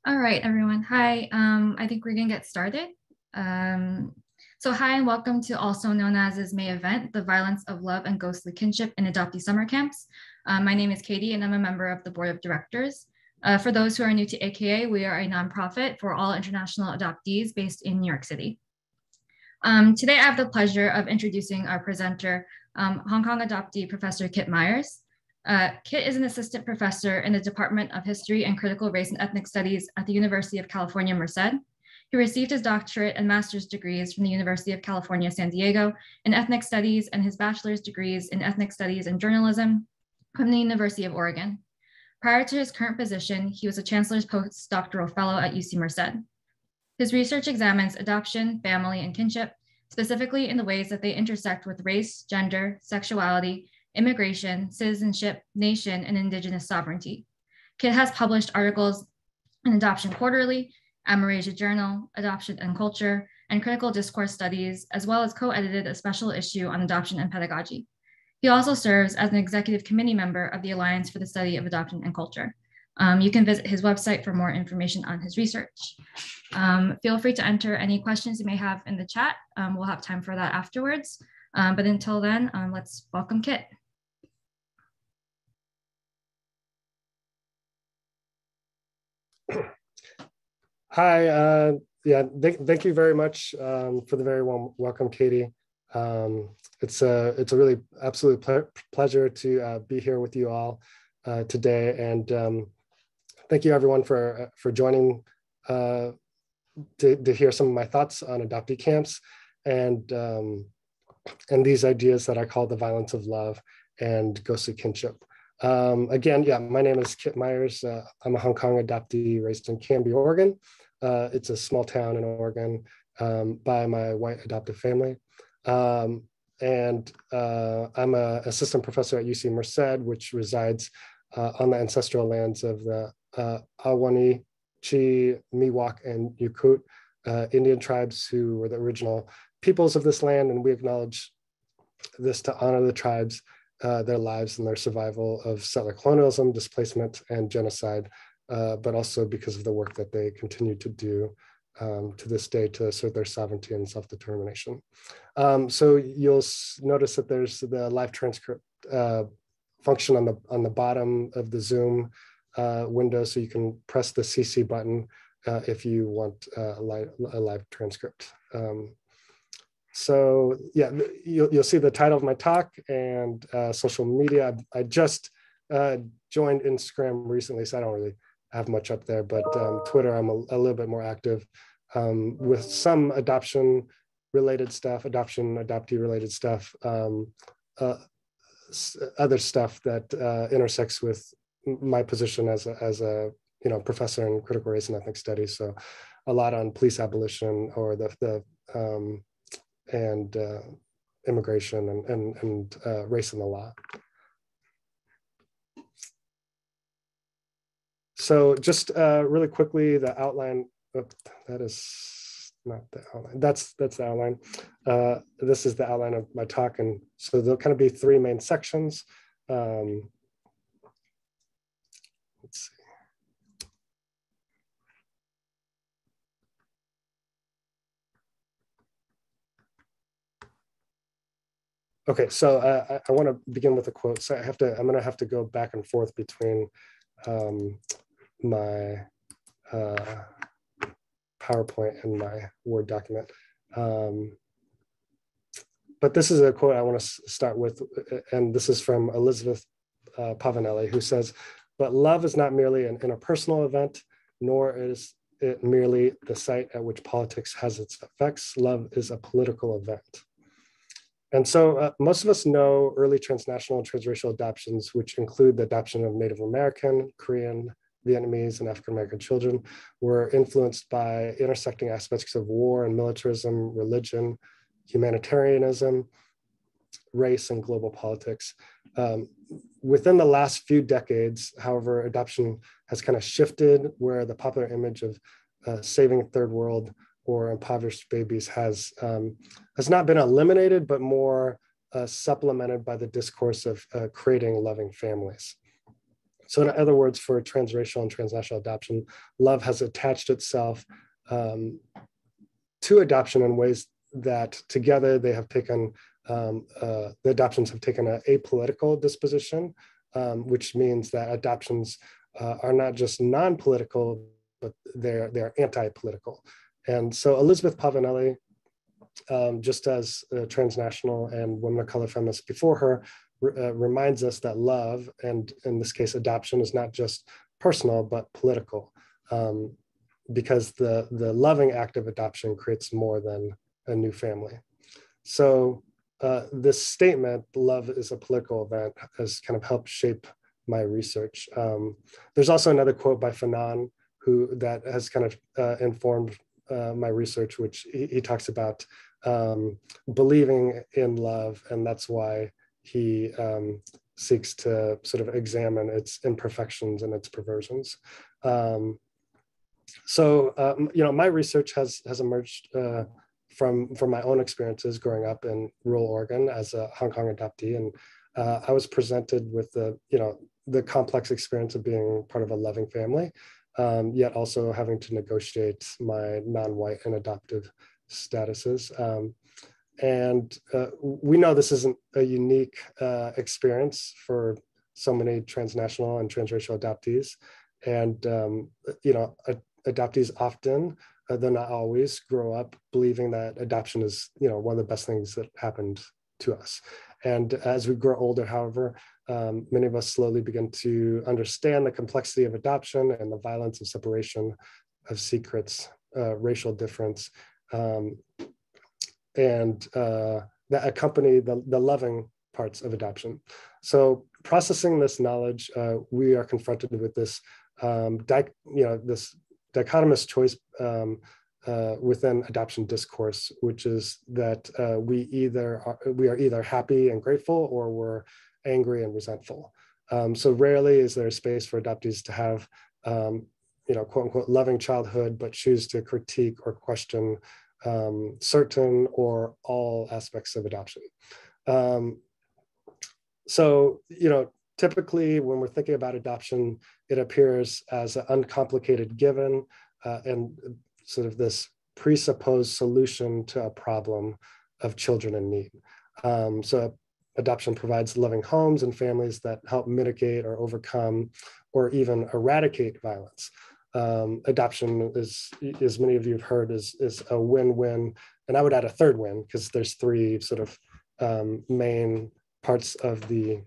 All right, everyone. Hi, I think we're gonna get started. Um, hi and welcome to also known as this May event, The Violence of Love and Ghostly Kinship in Adoptee Summer Camps. My name is Katie and I'm a member of the Board of Directors. For those who are new to AKA, we are a nonprofit for all international adoptees based in New York City. Today, I have the pleasure of introducing our presenter, Hong Kong adoptee Professor Kit Myers. Kit is an assistant professor in the Department of History and Critical Race and Ethnic Studies at the University of California, Merced. He received his doctorate and master's degrees from the University of California, San Diego in ethnic studies and his bachelor's degrees in ethnic studies and journalism from the University of Oregon. Prior to his current position, he was a chancellor's postdoctoral fellow at UC Merced. His research examines adoption, family, and kinship, specifically in the ways that they intersect with race, gender, sexuality, immigration, citizenship, nation, and indigenous sovereignty. Kit has published articles in Adoption Quarterly, Amerasia Journal, Adoption and Culture, and Critical Discourse Studies, as well as co-edited a special issue on adoption and pedagogy. He also serves as an executive committee member of the Alliance for the Study of Adoption and Culture. You can visit his website for more information on his research. Feel free to enter any questions you may have in the chat. We'll have time for that afterwards. But until then, let's welcome Kit. Hi, thank you very much for the very warm welcome, Katie. It's a really absolute pleasure to be here with you all today, and thank you everyone for joining to hear some of my thoughts on adoptee camps and these ideas that I call the violence of love and ghostly kinship. Again, my name is Kit Myers. I'm a Hong Kong adoptee raised in Canby, Oregon. It's a small town in Oregon by my white adoptive family. I'm an assistant professor at UC Merced, which resides on the ancestral lands of the Ahwahnee, Chi, Miwok, and Yukut Indian tribes who were the original peoples of this land. And we acknowledge this to honor the tribes, their lives and their survival of settler colonialism, displacement, and genocide, but also because of the work that they continue to do to this day to assert their sovereignty and self-determination. So you'll notice that there's the live transcript function on the bottom of the Zoom window, so you can press the CC button if you want a live transcript. So yeah, you'll see the title of my talk and social media. I just joined Instagram recently, so I don't really have much up there, but Twitter, I'm a little bit more active with some adoption related stuff, adoptee related stuff, other stuff that intersects with my position as a professor in critical race and ethnic studies. So a lot on police abolition or and immigration and race in the law. So just really quickly, the outline. That is not the outline. That's the outline. This is the outline of my talk, and so there'll kind of be three main sections. Let's see. Okay, so I want to begin with a quote. So I'm going to have to go back and forth between my PowerPoint and my Word document. But this is a quote I want to start with, and this is from Elizabeth Pavanelli, who says, "But love is not merely an interpersonal event, nor is it merely the site at which politics has its effects. Love is a political event." And so most of us know early transnational and transracial adoptions, which include the adoption of Native American, Korean, Vietnamese, and African-American children, were influenced by intersecting aspects of war and militarism, religion, humanitarianism, race, and global politics. Within the last few decades, however, adoption has kind of shifted, where the popular image of saving third world or impoverished babies has not been eliminated, but more supplemented by the discourse of creating loving families. So in other words, for transracial and transnational adoption, love has attached itself to adoption in ways that together they have taken, the adoptions have taken an apolitical disposition, which means that adoptions are not just non-political, but they're anti-political. And so Elizabeth Pavanelli, just as transnational and women of color feminists before her, reminds us that love, and in this case adoption, is not just personal but political, because the loving act of adoption creates more than a new family. So this statement, love is a political event, has kind of helped shape my research. There's also another quote by Fanon that has kind of informed my research, which he talks about believing in love, and that's why he seeks to sort of examine its imperfections and its perversions. My research has emerged from my own experiences growing up in rural Oregon as a Hong Kong adoptee, and I was presented with the complex experience of being part of a loving family, yet also having to negotiate my non-white and adoptive statuses. We know this isn't a unique experience for so many transnational and transracial adoptees. And, adoptees often, though not always, grow up believing that adoption is, one of the best things that happened to us. And as we grow older, however, many of us slowly begin to understand the complexity of adoption and the violence of separation, of secrets, racial difference, and that accompany the loving parts of adoption. So processing this knowledge, we are confronted with this, this dichotomous choice within adoption discourse, which is that we are either happy and grateful, or we're angry and resentful. So rarely is there a space for adoptees to have, quote unquote, loving childhood, but choose to critique or question certain or all aspects of adoption. Typically when we're thinking about adoption, it appears as an uncomplicated given and sort of this presupposed solution to a problem of children in need. So adoption provides loving homes and families that help mitigate or overcome or even eradicate violence. Adoption is, as many of you have heard, is a win-win, and I would add a third win, because there's three sort of main parts of the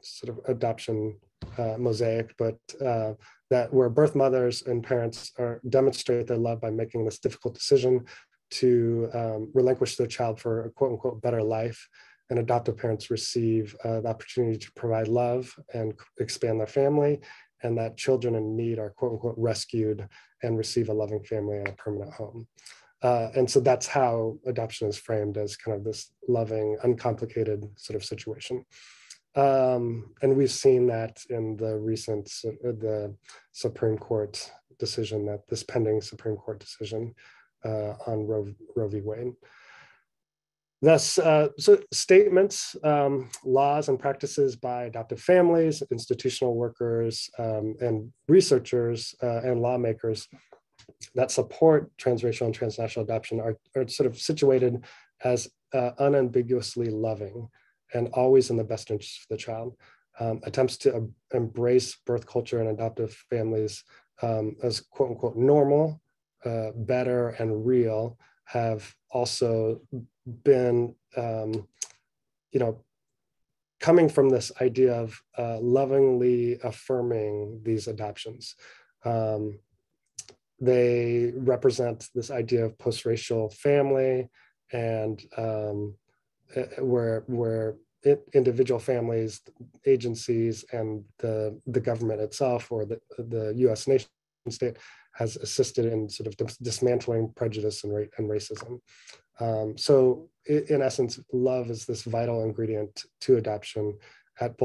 sort of adoption mosaic, but that where birth mothers and parents demonstrate their love by making this difficult decision to relinquish their child for a quote unquote better life, and adoptive parents receive the opportunity to provide love and expand their family, and that children in need are quote unquote rescued and receive a loving family and a permanent home. And so that's how adoption is framed, as kind of this loving, uncomplicated sort of situation. And we've seen that in the recent, the Supreme Court decision, this pending Supreme Court decision on Roe v. Wade. Thus, so statements, laws and practices by adoptive families, institutional workers, and researchers and lawmakers that support transracial and transnational adoption are sort of situated as unambiguously loving and always in the best interest of the child. Attempts to embrace birth culture and adoptive families as quote unquote normal, better, and real have also been, coming from this idea of lovingly affirming these adoptions. They represent this idea of post-racial family, and where individual families, agencies, and the government itself, or the U.S. nation state, has assisted in sort of dismantling prejudice and racism. So in essence, love is this vital ingredient to adoption at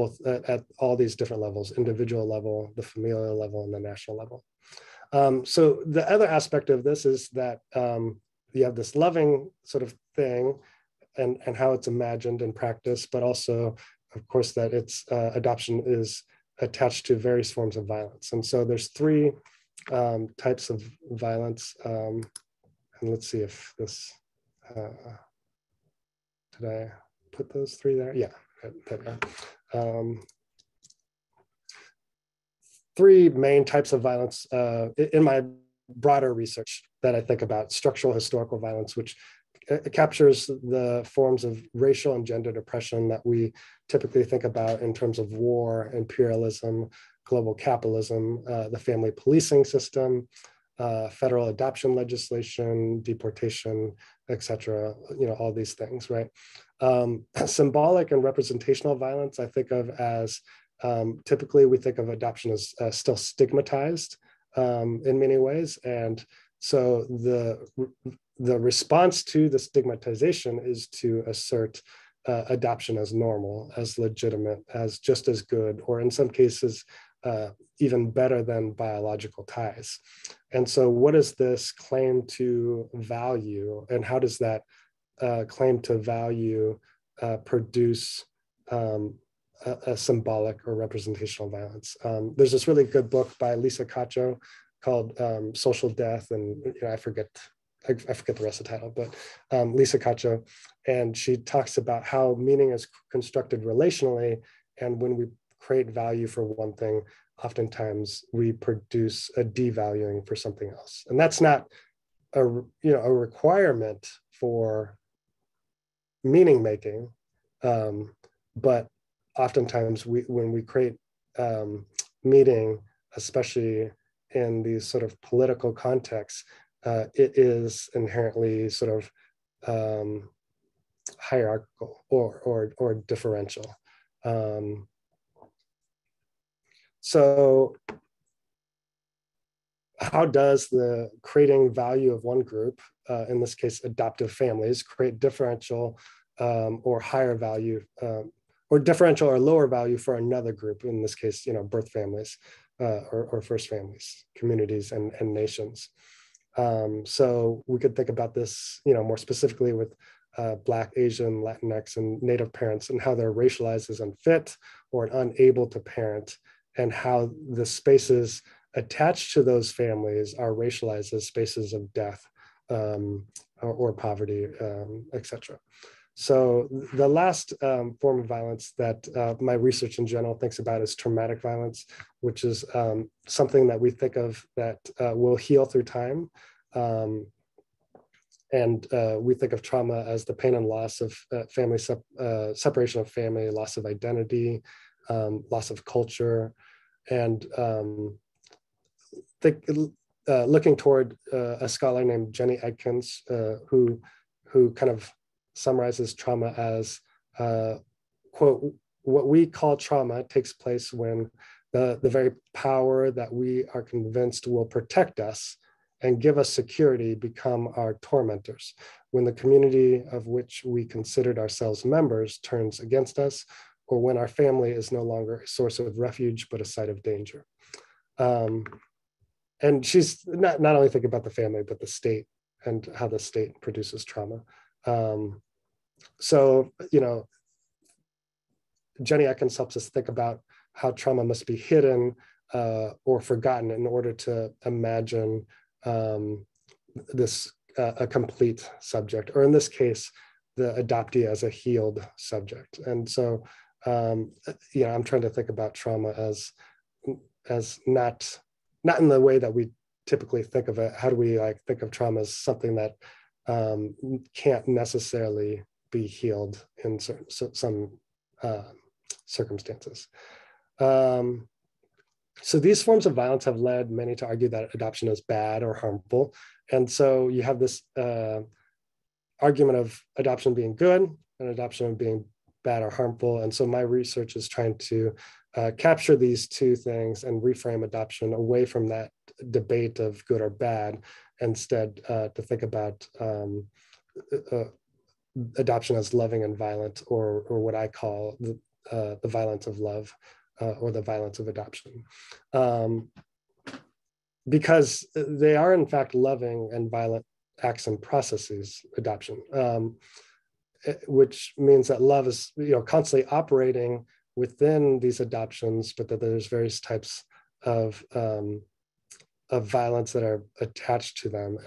all these different levels: individual level, the familial level, and the national level. So the other aspect of this is that you have this loving sort of thing, and how it's imagined in practice, but also, of course, that adoption is attached to various forms of violence. And so there's three types of violence. And let's see if this, did I put those three there? Yeah, there. Three main types of violence in my broader research that I think about: structural historical violence, which captures the forms of racial and gendered oppression that we typically think about in terms of war, imperialism, global capitalism, the family policing system, federal adoption legislation, deportation, etc. All these things, right? Symbolic and representational violence, I think of as typically we think of adoption as still stigmatized in many ways, and so the response to the stigmatization is to assert adoption as normal, as legitimate, as just as good, or in some cases, even better than biological ties. And so what does this claim to value, and how does that claim to value produce a symbolic or representational violence? There's this really good book by Lisa Cacho called Social Death, and I forget the rest of the title, but Lisa Cacho, and she talks about how meaning is constructed relationally, and when we create value for one thing, oftentimes we produce a devaluing for something else, and that's not a requirement for meaning making, but oftentimes when we create meaning, especially in these sort of political contexts, it is inherently sort of hierarchical or differential. So how does the creating value of one group, in this case adoptive families, create differential or higher value, or differential or lower value for another group, in this case birth families or first families, communities and nations? So we could think about this, more specifically with Black, Asian, Latinx, and Native parents, and how they're racialized as unfit or unable to parent, and how the spaces attached to those families are racialized as spaces of death or poverty, etc. So the last form of violence that my research in general thinks about is traumatic violence, which is something that we think of that will heal through time. And we think of trauma as the pain and loss of family, separation of family, loss of identity, loss of culture, and looking toward a scholar named Jenny Adkins, who kind of summarizes trauma as, quote, what we call trauma takes place when the very power that we are convinced will protect us and give us security become our tormentors, when the community of which we considered ourselves members turns against us, or when our family is no longer a source of refuge, but a site of danger. And she's not only thinking about the family, but the state and how the state produces trauma. So, Jenny Atkins helps us think about how trauma must be hidden or forgotten in order to imagine this a complete subject, or in this case, the adoptee as a healed subject. And so, I'm trying to think about trauma as not in the way that we typically think of it. How do we think of trauma as something that can't necessarily be healed in some circumstances? So these forms of violence have led many to argue that adoption is bad or harmful. And so you have this argument of adoption being good and adoption being bad or harmful. And so my research is trying to capture these two things and reframe adoption away from that debate of good or bad, instead to think about adoption as loving and violent, or what I call the violence of love, or the violence of adoption. Because they are in fact loving and violent acts and processes, adoption, which means that love is constantly operating within these adoptions, but that there's various types of violence that are attached to them,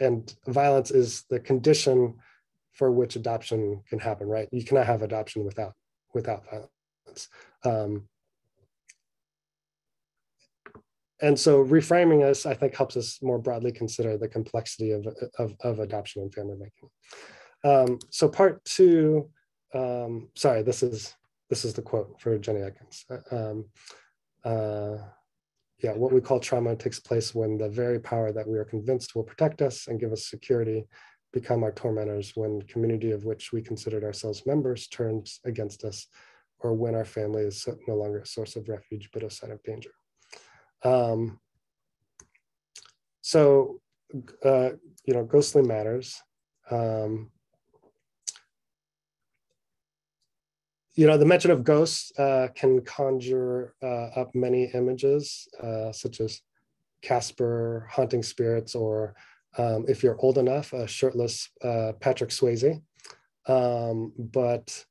and violence is the condition for which adoption can happen, right? You cannot have adoption without violence. And so reframing this, I think, helps us more broadly consider the complexity of adoption and family making. So part two, sorry, this is the quote for Jenny Atkins. Yeah, what we call trauma takes place when the very power that we are convinced will protect us and give us security become our tormentors, when community of which we considered ourselves members turns against us, or when our family is no longer a source of refuge, but a sign of danger. So, ghostly matters. The mention of ghosts can conjure up many images, such as Casper, haunting spirits, or if you're old enough, a shirtless Patrick Swayze. But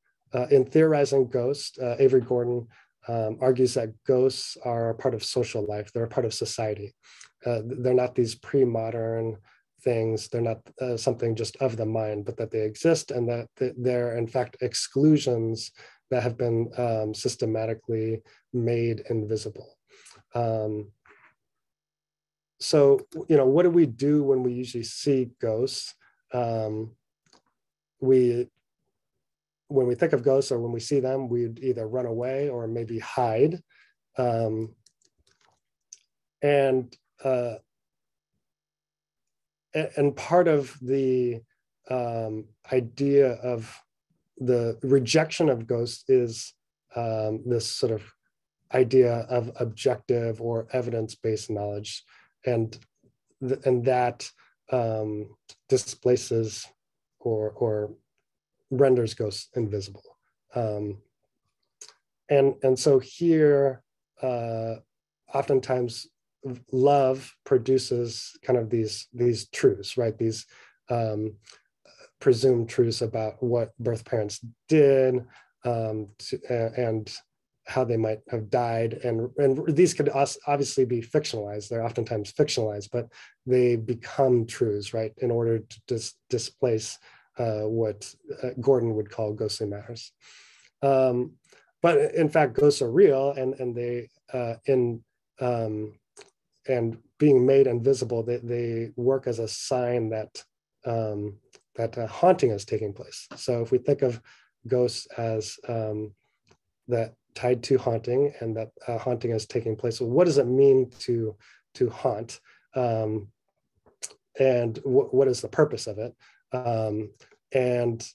in theorizing ghosts, Avery Gordon argues that ghosts are a part of social life. They're a part of society. They're not these pre-modern things. They're not something just of the mind, but that they exist, and that they're in fact exclusions that have been systematically made invisible. So, what do we do when we usually see ghosts? When we think of ghosts, or when we see them, we'd either run away or maybe hide. And part of the idea of the rejection of ghosts is this sort of idea of objective or evidence-based knowledge, and that displaces or renders ghosts invisible. And so here, oftentimes love produces kind of these truths, right? These presumed truths about what birth parents did, and how they might have died. And these could obviously be fictionalized. They're oftentimes fictionalized, but they become truths, right? In order to displace what Gordon would call ghostly matters. But in fact, ghosts are real, and they, and being made invisible, they work as a sign that haunting is taking place. So if we think of ghosts as that tied to haunting, and that haunting is taking place, so what does it mean to haunt? And what is the purpose of it? And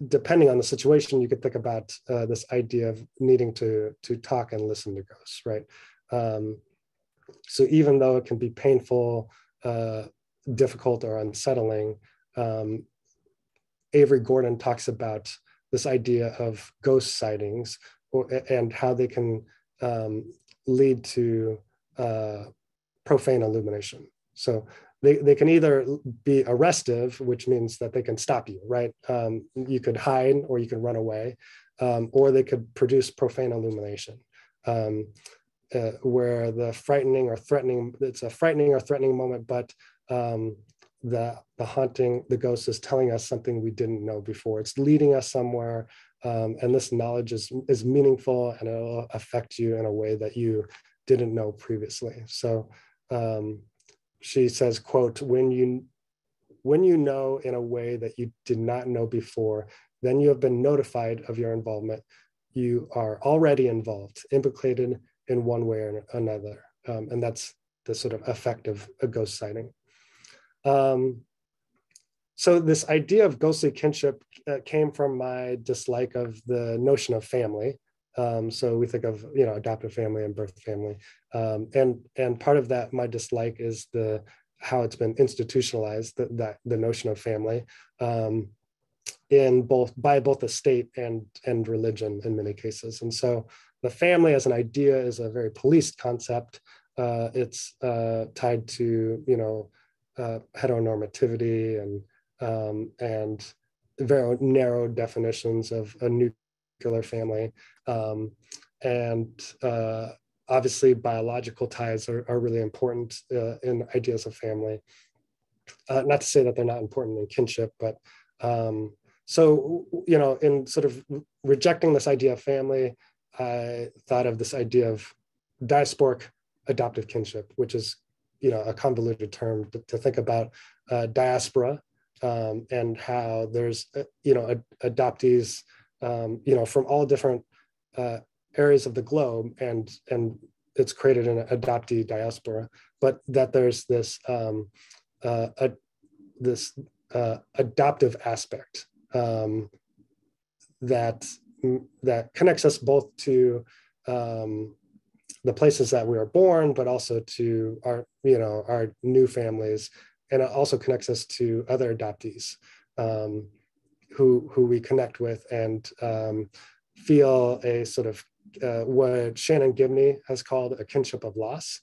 depending on the situation, you could think about this idea of needing to talk and listen to ghosts, right? So even though it can be painful, difficult, or unsettling, Avery Gordon talks about this idea of ghost sightings, and how they can lead to profane illumination. So they can either be arrestive, which means that they can stop you, right? You could hide, or you can run away, or they could produce profane illumination, where the frightening or threatening, it's a frightening or threatening moment, but the haunting, the ghost is telling us something we didn't know before. It's leading us somewhere, and this knowledge is meaningful, and it'll affect you in a way that you didn't know previously. So she says, quote, when you know in a way that you did not know before, then you have been notified of your involvement. You are already involved, implicated in one way or another. And that's the sort of effect of a ghost sighting. So this idea of ghostly kinship came from my dislike of the notion of family. So we think of, adoptive family and birth family. And part of that, my dislike, is how it's been institutionalized, the notion of family, by both the state and religion in many cases. And so the family as an idea is a very policed concept. It's tied to, heteronormativity and very narrow definitions of a nuclear family. And obviously biological ties are really important in ideas of family. Not to say that they're not important in kinship, but so, you know, in sort of rejecting this idea of family, I thought of this idea of diasporic adoptive kinship, which is, you know, a convoluted term to think about diaspora and how there's, you know, adoptees, you know, from all different areas of the globe, and it's created an adoptee diaspora, but that there's this adoptive aspect that connects us both to the places that we were born, but also to our, you know, our new families, and it also connects us to other adoptees who we connect with and feel a sort of what Shannon Gibney has called a kinship of loss.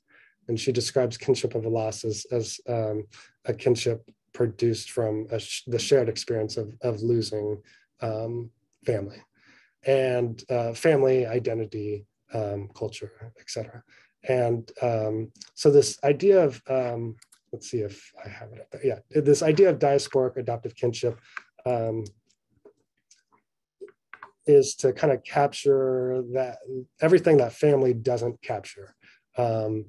And she describes kinship of loss as a kinship produced from the shared experience of losing family and family identity, culture, etc. And so this idea of, let's see if I have it up there. Yeah, this idea of diasporic adoptive kinship is to kind of capture that everything that family doesn't capture. But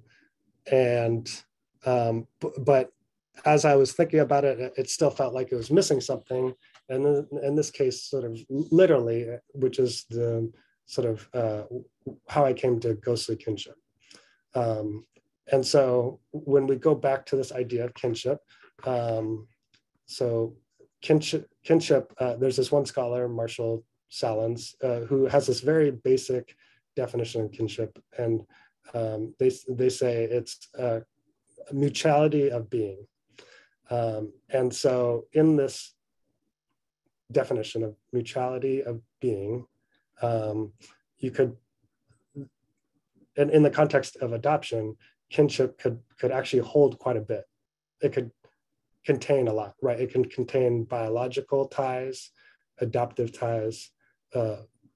as I was thinking about it, it still felt like it was missing something. And then in this case, sort of literally, which is the sort of how I came to ghostly kinship. And so when we go back to this idea of kinship, so kinship, there's this one scholar, Marshall Salins, who has this very basic definition of kinship. And they say it's a mutuality of being. And so in this definition of mutuality of being, you could, and in the context of adoption, kinship could actually hold quite a bit. It could contain a lot, right? It can contain biological ties, adoptive ties,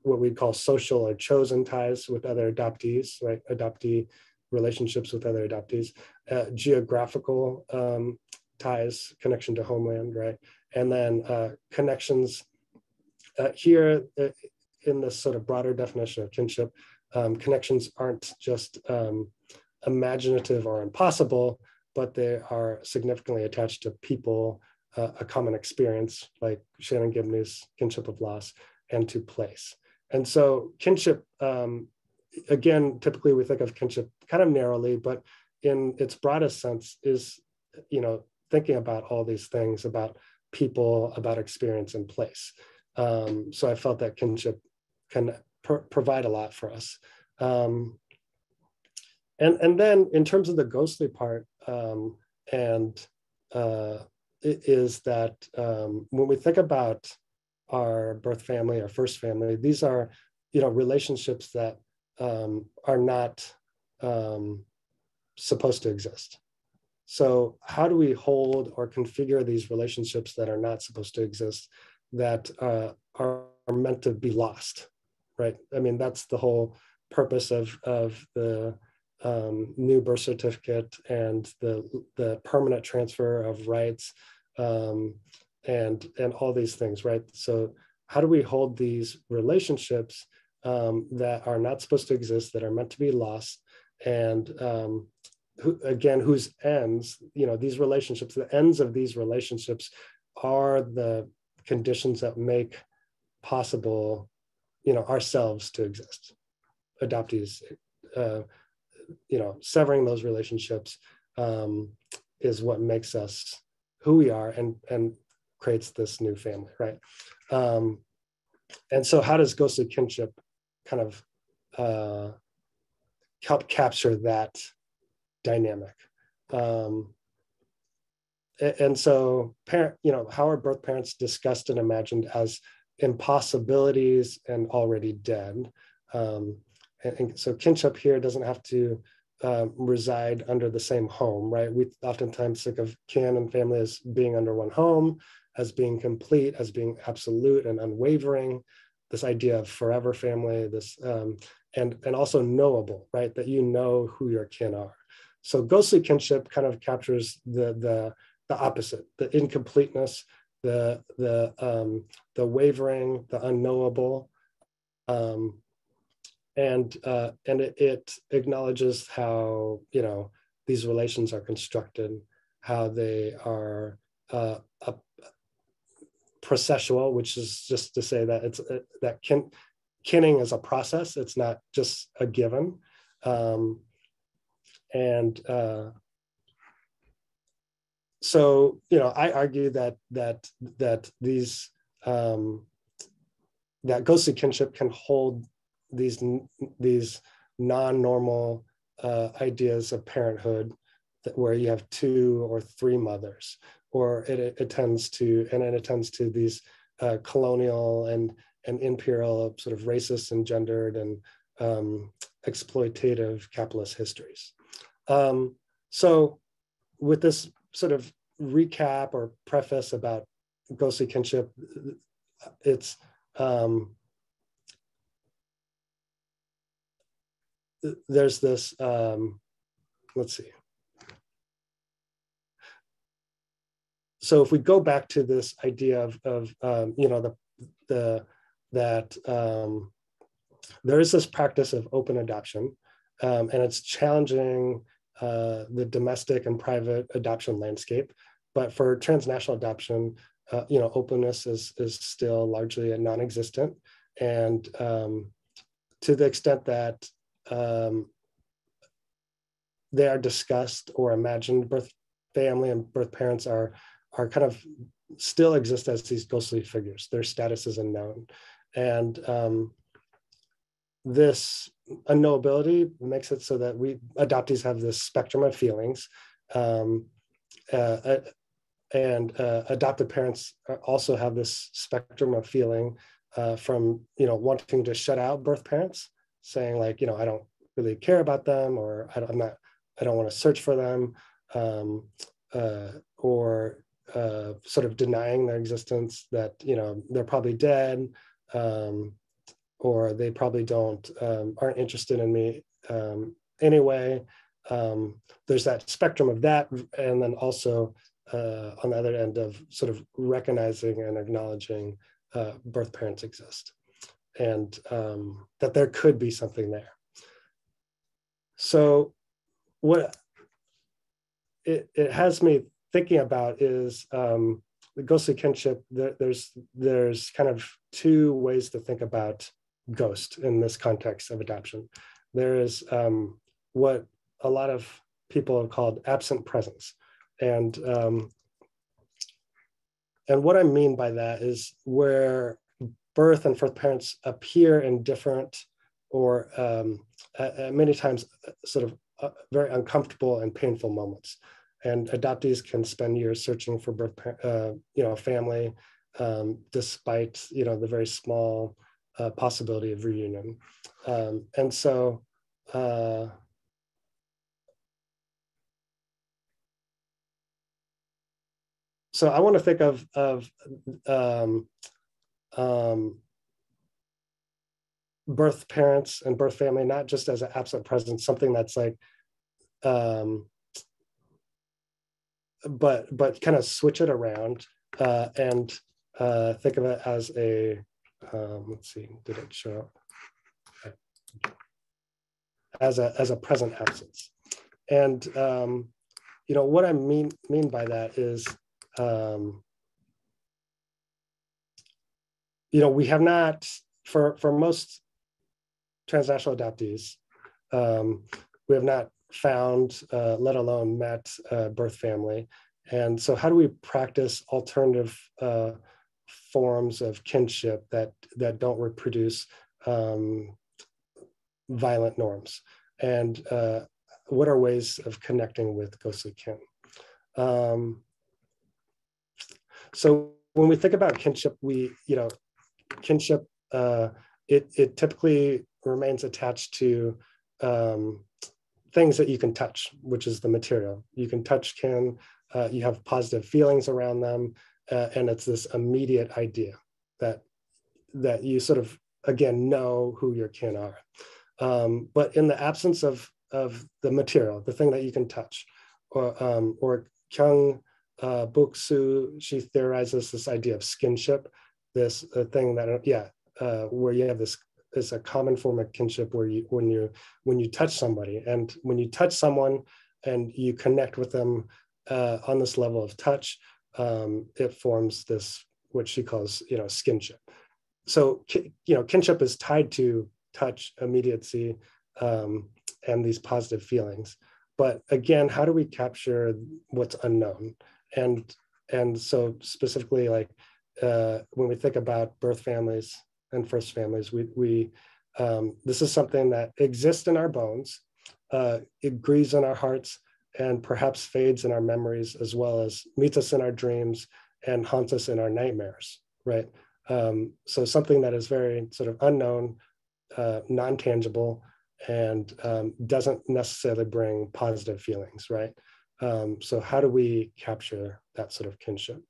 what we call social or chosen ties with other adoptees, right? Adoptee relationships with other adoptees, geographical ties, connection to homeland, right? And then connections here in this sort of broader definition of kinship, connections aren't just imaginative or impossible, but they are significantly attached to people, a common experience, like Shannon Gibney's Kinship of Loss, and to place. And so kinship, again, typically we think of kinship kind of narrowly, but in its broadest sense is, you know, thinking about all these things about people, about experience and place. So I felt that kinship can provide a lot for us. And then in terms of the ghostly part, it is that when we think about our birth family, our first family, these are, you know, relationships that are not supposed to exist. So how do we hold or configure these relationships that are not supposed to exist, that are meant to be lost, right? I mean, that's the whole purpose of the new birth certificate and the permanent transfer of rights and all these things, right? So how do we hold these relationships that are not supposed to exist, that are meant to be lost, and whose ends, you know, these relationships, the ends of these relationships are the conditions that make possible, you know, ourselves to exist. Adoptees, you know, severing those relationships is what makes us who we are and creates this new family, right? And so how does ghostly kinship kind of help capture that dynamic? And so you know, how are birth parents discussed and imagined as impossibilities and already dead? And so kinship here doesn't have to reside under the same home, right? We oftentimes think of kin and family as being under one home, as being complete, as being absolute and unwavering. this idea of forever family, this and also knowable, right? That you know who your kin are. So ghostly kinship kind of captures the opposite, the incompleteness, the wavering, the unknowable, and it acknowledges how, you know, these relations are constructed, how they are processual, which is just to say that it's that kinning is a process. It's not just a given. So, you know, I argue that these that ghostly kinship can hold these non-normal ideas of parenthood, where you have 2 or 3 mothers, or it tends to these colonial and imperial sort of racist and gendered and exploitative capitalist histories. So with this sort of recap or preface about ghostly kinship, it's there's this, let's see. So if we go back to this idea of you know, that there is this practice of open adoption, and it's challenging the domestic and private adoption landscape. But for transnational adoption, you know, openness is still largely a non-existent. And to the extent that they are discussed or imagined, birth family and birth parents are kind of still exist as these ghostly figures. Their status is unknown. And this unknowability makes it so that we adoptees have this spectrum of feelings. And adoptive parents also have this spectrum of feeling, from, you know, wanting to shut out birth parents, saying like, you know, I don't really care about them, or I don't want to search for them, or sort of denying their existence, that, you know, they're probably dead, or they probably aren't interested in me anyway. There's that spectrum of that, and then also on the other end of sort of recognizing and acknowledging birth parents exist, and that there could be something there. So what it has me thinking about is the ghostly kinship. There's kind of 2 ways to think about ghost in this context of adoption. There is what a lot of people have called absent presence. And what I mean by that is where birth and birth parents appear in different, or many times sort of very uncomfortable and painful moments. And adoptees can spend years searching for birth, you know, family, despite, you know, the very small possibility of reunion. And so, so I want to think of birth parents and birth family not just as an absent presence, something that's like, but kind of switch it around and think of it as a, let's see, did it show up? As a present absence. And you know, what I mean by that is, you know, we have not, for most transnational adoptees, we have not found, let alone met, birth family. And so how do we practice alternative forms of kinship that don't reproduce violent norms? And what are ways of connecting with ghostly kin? So when we think about kinship, kinship, it typically remains attached to things that you can touch, which is the material. You can touch kin, you have positive feelings around them, and it's this immediate idea that that you sort of, again, know who your kin are. But in the absence of the material, the thing that you can touch, or Kyung Buk-soo, she theorizes this idea of skinship, this thing that, where you have this is a common form of kinship where when you touch somebody, and when you touch someone and you connect with them on this level of touch, it forms this, what she calls, skinship. So, kinship is tied to touch, immediacy, and these positive feelings. But again, how do we capture what's unknown? And so specifically, like when we think about birth families and first families, we this is something that exists in our bones, it grieves in our hearts, and perhaps fades in our memories, as well as meets us in our dreams and haunts us in our nightmares, right? So something that is very sort of unknown, non-tangible, and doesn't necessarily bring positive feelings, right? So how do we capture that sort of kinship?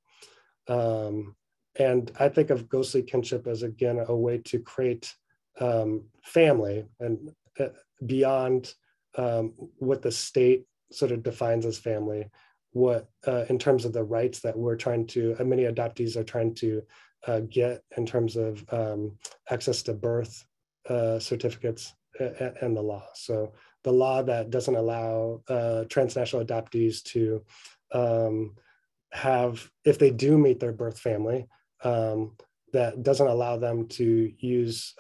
And I think of ghostly kinship as, again, a way to create family and beyond what the state sort of defines as family, what in terms of the rights that we're trying to, many adoptees are trying to get in terms of access to birth certificates and the law. So the law that doesn't allow transnational adoptees to have, if they do meet their birth family, that doesn't allow them to use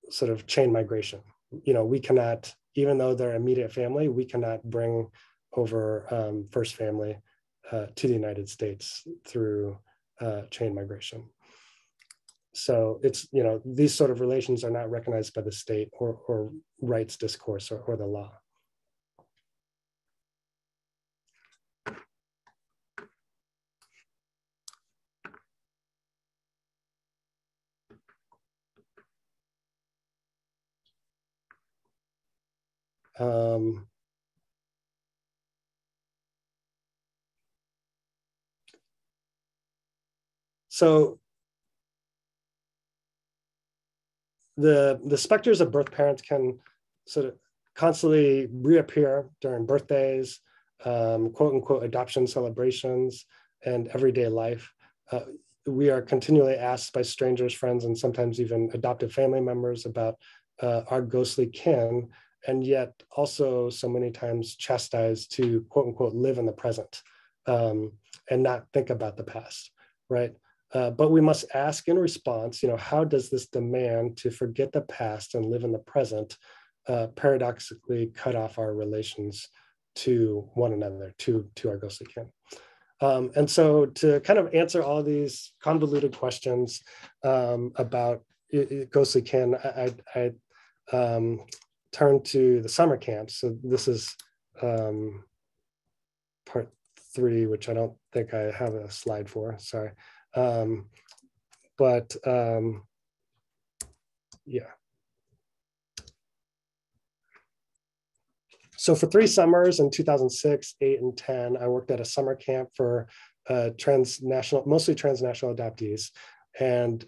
sort of chain migration. We cannot, even though they're immediate family, we cannot bring over first family to the United States through chain migration. So it's, these sort of relations are not recognized by the state or rights discourse or the law. So the specters of birth parents can sort of constantly reappear during birthdays, quote unquote adoption celebrations, and everyday life. We are continually asked by strangers, friends, and sometimes even adoptive family members about our ghostly kin, and yet also so many times chastised to quote unquote live in the present and not think about the past, right? But we must ask in response, how does this demand to forget the past and live in the present paradoxically cut off our relations to one another, to our ghostly kin? And so to kind of answer all these convoluted questions about ghostly kin, I turn to the summer camps. So this is part 3, which I don't think I have a slide for, sorry. Yeah. So for 3 summers in 2006, 8, and 10, I worked at a summer camp for mostly transnational adoptees. And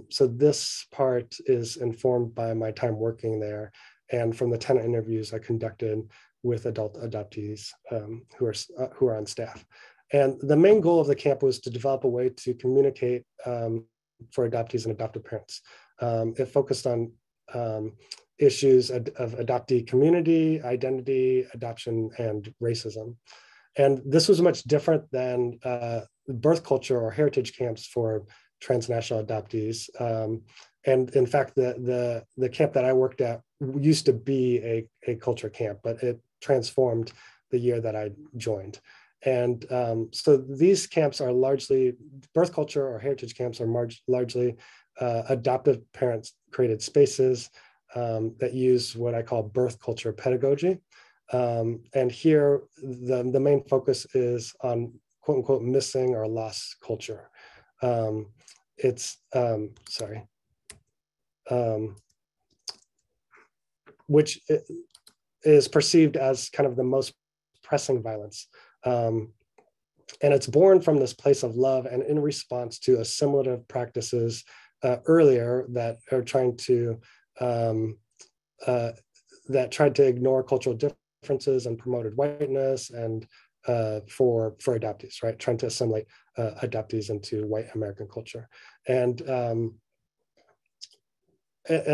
so this part is informed by my time working there and from the 10 interviews I conducted with adult adoptees who are on staff. And the main goal of the camp was to develop a way to communicate for adoptees and adoptive parents. It focused on issues of adoptee community, identity, adoption, and racism. And this was much different than birth culture or heritage camps for transnational adoptees. And in fact, the camp that I worked at used to be a culture camp, but it transformed the year that I joined. And so these camps are largely, birth culture or heritage camps are largely adoptive parents created spaces that use what I call birth culture pedagogy. And here, the main focus is on quote unquote missing or lost culture. Which is perceived as kind of the most pressing violence And it's born from this place of love and in response to assimilative practices earlier that are trying to that tried to ignore cultural differences and promoted whiteness and for adoptees, right? Trying to assimilate adoptees into white American culture. And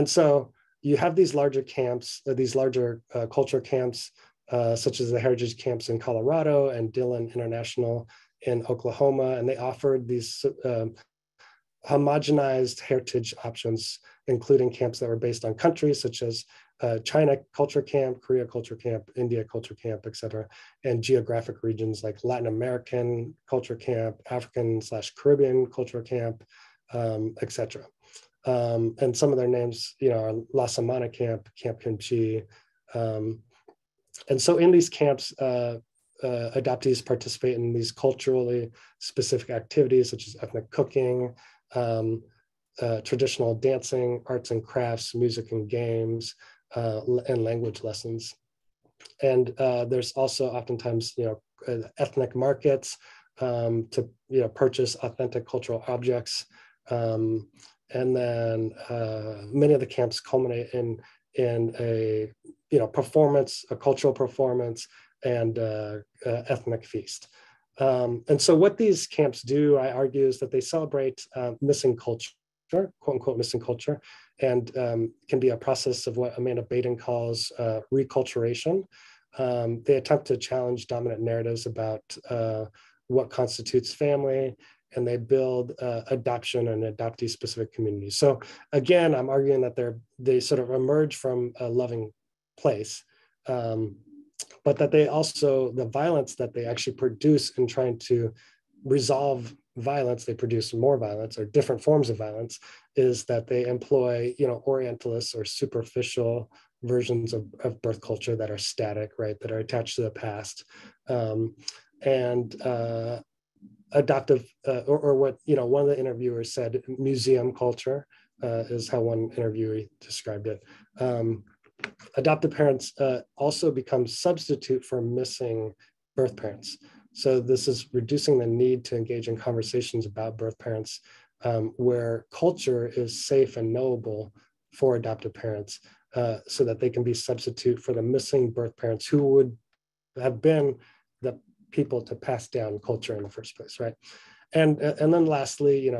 so you have these larger camps, these larger culture camps, such as the Heritage Camps in Colorado and Dillon International in Oklahoma. And they offered these homogenized heritage options, including camps that were based on countries such as China Culture Camp, Korea Culture Camp, India Culture Camp, et cetera, and geographic regions like Latin American Culture Camp, African/Caribbean Culture Camp, et cetera. And some of their names, are La Samana Camp, Camp Kimchi. And so in these camps, adoptees participate in these culturally specific activities such as ethnic cooking, traditional dancing, arts and crafts, music and games, and language lessons. And there's also oftentimes, ethnic markets to purchase authentic cultural objects. And then many of the camps culminate in a performance, a cultural performance, and ethnic feast. And so what these camps do, I argue, is that they celebrate missing culture, quote unquote missing culture, and can be a process of what Amanda Baden calls reculturation. They attempt to challenge dominant narratives about what constitutes family, and they build adoption and adoptee specific communities. So again, I'm arguing that they sort of emerge from a loving place, but that they also, the violence that they actually produce in trying to resolve violence, they produce more violence or different forms of violence, is that they employ, orientalist or superficial versions of birth culture that are static, right, that are attached to the past. And adoptive, or what, one of the interviewers said, museum culture is how one interviewee described it. Adoptive parents also become substitute for missing birth parents. So this is reducing the need to engage in conversations about birth parents where culture is safe and knowable for adoptive parents so that they can be substitute for the missing birth parents who would have been the people to pass down culture in the first place, right? And then lastly,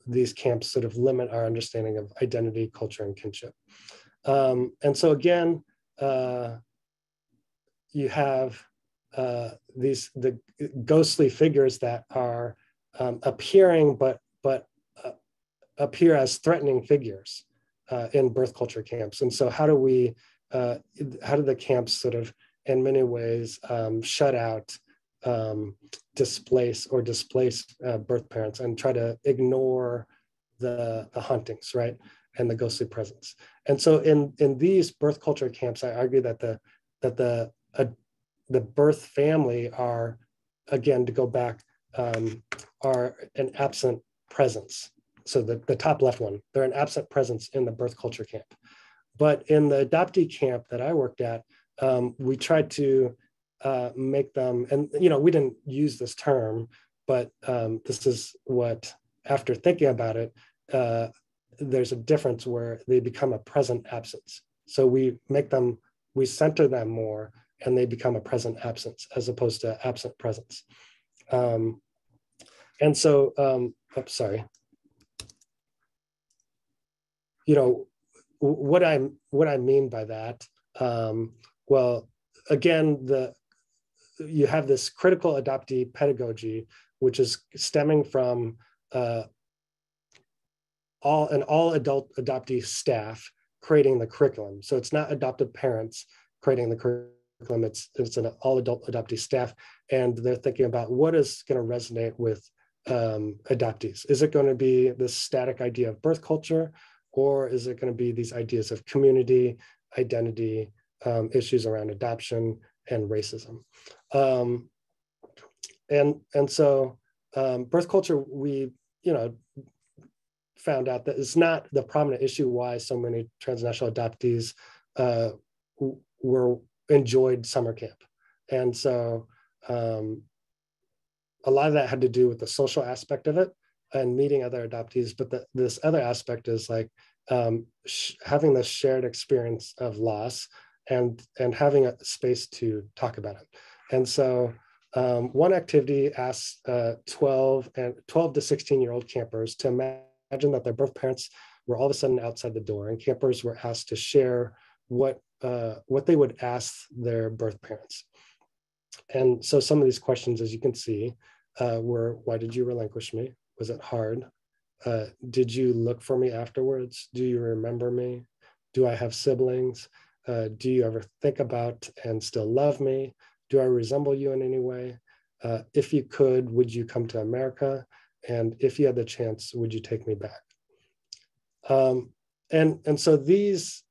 these camps sort of limit our understanding of identity, culture, and kinship. And so again, you have the ghostly figures that are appearing, but appear as threatening figures in birth culture camps. And so how do the camps sort of, in many ways, shut out, displace birth parents and try to ignore the hauntings, right? And the ghostly presence. And so in these birth culture camps, I argue that the birth family are, again, to go back, are an absent presence. So the top left one, they're an absent presence in the birth culture camp. But in the adoptee camp that I worked at, we tried to make them, and we didn't use this term, but this is what, after thinking about it, there's a difference where they become a present absence. So we center them more, and they become a present absence as opposed to absent presence. And so, oops, sorry. What I mean by that, well, again, you have this critical adoptee pedagogy, which is stemming from all adult adoptee staff creating the curriculum. So it's not adoptive parents creating the curriculum, it's an all adult adoptee staff, and they're thinking about what is going to resonate with adoptees. Is it going to be this static idea of birth culture, or is it going to be these ideas of community, identity, issues around adoption and racism? And so birth culture, we found out that it's not the prominent issue why so many transnational adoptees enjoyed summer camp. And so a lot of that had to do with the social aspect of it and meeting other adoptees. But this other aspect is like having this shared experience of loss and having a space to talk about it. And so one activity asks 12 to 16-year-old campers to imagine that their birth parents were all of a sudden outside the door, and campers were asked to share what they would ask their birth parents. And so some of these questions, as you can see, were, why did you relinquish me? Was it hard? Did you look for me afterwards? Do you remember me? Do I have siblings? Do you ever think about and still love me? Do I resemble you in any way? If you could, would you come to America? And if you had the chance, would you take me back? And so these,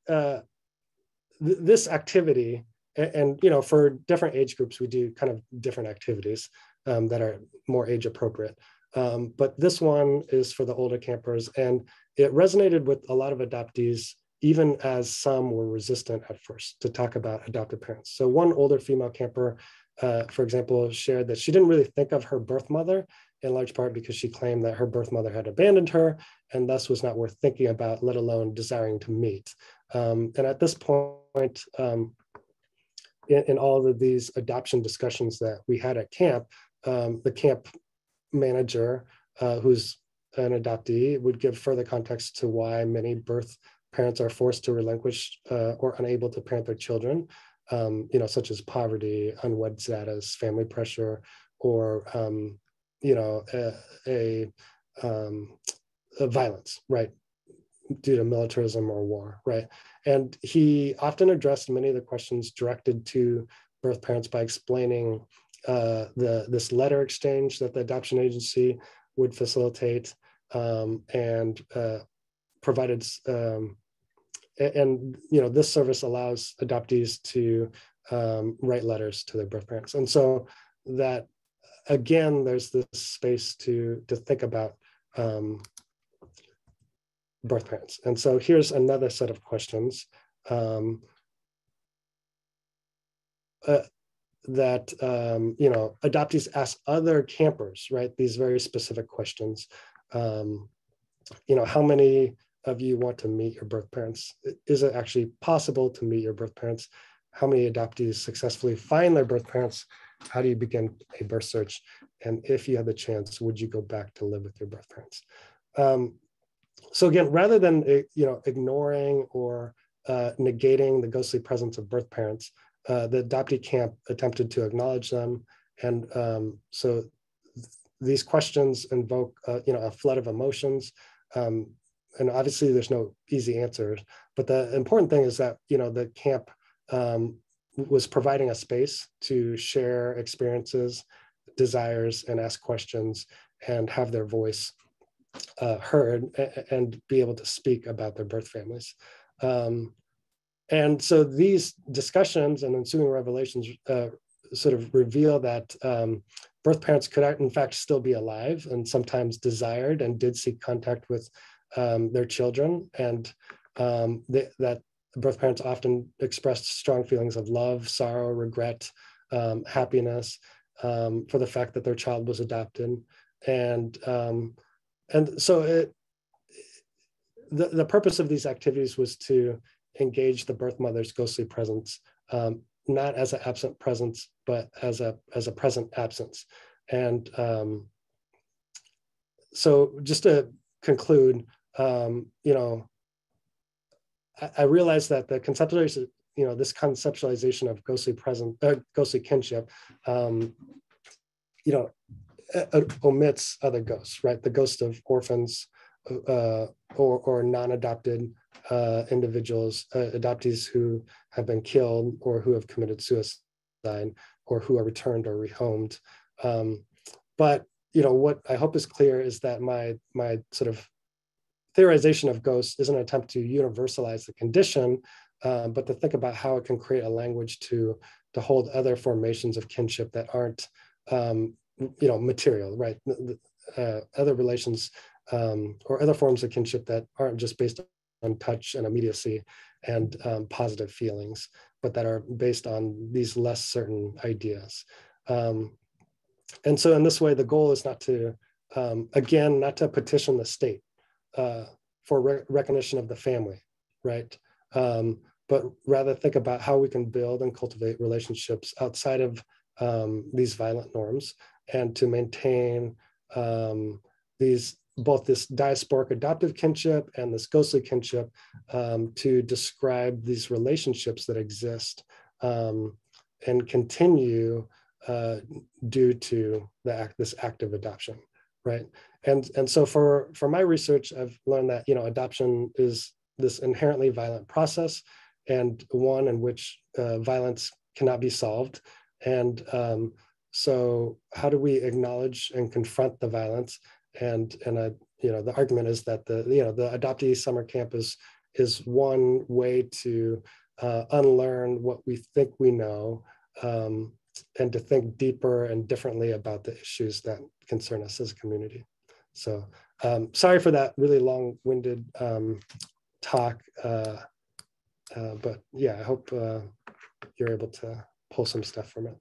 this activity, and for different age groups, we do kind of different activities that are more age appropriate. But this one is for the older campers, and it resonated with a lot of adoptees, even as some were resistant at first to talk about adoptive parents. So one older female camper, for example, shared that she didn't really think of her birth mother, in large part because she claimed that her birth mother had abandoned her and thus was not worth thinking about, let alone desiring to meet. And at this point, in all of these adoption discussions that we had at camp, the camp manager, who's an adoptee, would give further context to why many birth parents are forced to relinquish or unable to parent their children, such as poverty, unwed status, family pressure, or a violence, right, due to militarism or war, right? And he often addressed many of the questions directed to birth parents by explaining this letter exchange that the adoption agency would facilitate, and provided, this service allows adoptees to write letters to their birth parents. And so that, again, there's this space to think about birth parents. And so here's another set of questions that adoptees ask other campers, right? These very specific questions. How many of you want to meet your birth parents? Is it actually possible to meet your birth parents? How many adoptees successfully find their birth parents? How do you begin a birth search? And if you had the chance, would you go back to live with your birth parents? So again, rather than ignoring or negating the ghostly presence of birth parents, the adoptee camp attempted to acknowledge them. And so these questions invoke a flood of emotions. And obviously there's no easy answers, but the important thing is that the camp was providing a space to share experiences, desires, and ask questions, and have their voice heard, and be able to speak about their birth families. And so these discussions and ensuing revelations sort of reveal that birth parents could in fact still be alive and sometimes desired and did seek contact with their children, and that birth parents often expressed strong feelings of love, sorrow, regret, happiness for the fact that their child was adopted. And so the purpose of these activities was to engage the birth mother's ghostly presence, not as an absent presence, but as a present absence. And so just to conclude, I realized that the conceptualization, this conceptualization of ghostly kinship, omits other ghosts, right? The ghost of orphans or non-adopted individuals, adoptees who have been killed or who have committed suicide or who are returned or rehomed. But what I hope is clear is that my sort of theorization of ghosts is an attempt to universalize the condition, but to think about how it can create a language to hold other formations of kinship that aren't material, right? Other relations or other forms of kinship that aren't just based on touch and immediacy and positive feelings, but that are based on these less certain ideas. And so in this way, the goal is not to, again, not to petition the state for recognition of the family, right? But rather think about how we can build and cultivate relationships outside of these violent norms, and to maintain both this diasporic adoptive kinship and this ghostly kinship, to describe these relationships that exist and continue due to this act of adoption, right? And so for my research, I've learned that, you know, adoption is this inherently violent process, and one in which violence cannot be solved. And so how do we acknowledge and confront the violence? And you know, the argument is that the adoptee summer camp is one way to unlearn what we think we know, and to think deeper and differently about the issues that concern us as a community. So sorry for that really long-winded talk, but yeah, I hope you're able to pull some stuff from it.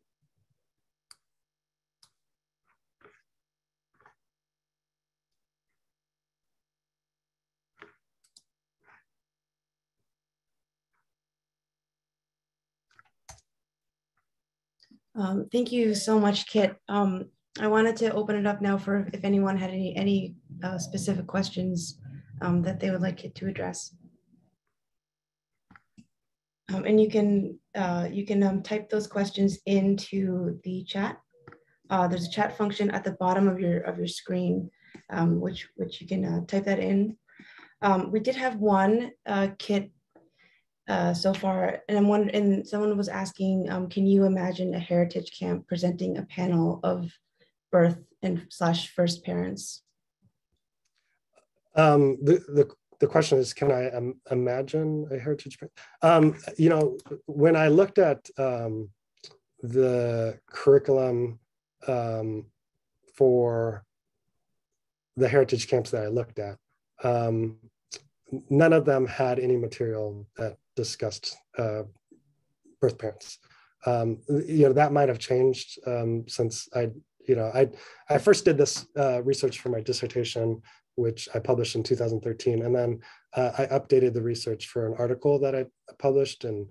Thank you so much, Kit. I wanted to open it up now for if anyone had any specific questions that they would like Kit to address. And you can type those questions into the chat. There's a chat function at the bottom of your screen, which you can type that in. We did have one, Kit, so far, and someone was asking, can you imagine a heritage camp presenting a panel of birth and / first parents? The question is, can I imagine a heritage camp? You know, when I looked at the curriculum for the heritage camps that I looked at, none of them had any material that discussed birth parents. You know, that might have changed since I first did this research for my dissertation, which I published in 2013, and then I updated the research for an article that I published in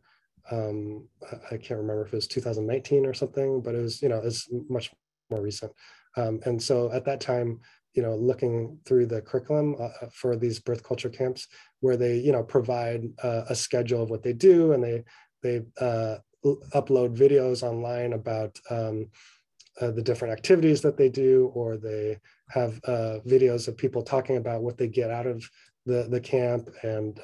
I can't remember if it was 2019 or something, but it was, you know, it's much more recent. And so at that time, you know, looking through the curriculum for these birth culture camps, where they, you know, provide a schedule of what they do, and they upload videos online about the different activities that they do, or they have videos of people talking about what they get out of the camp, and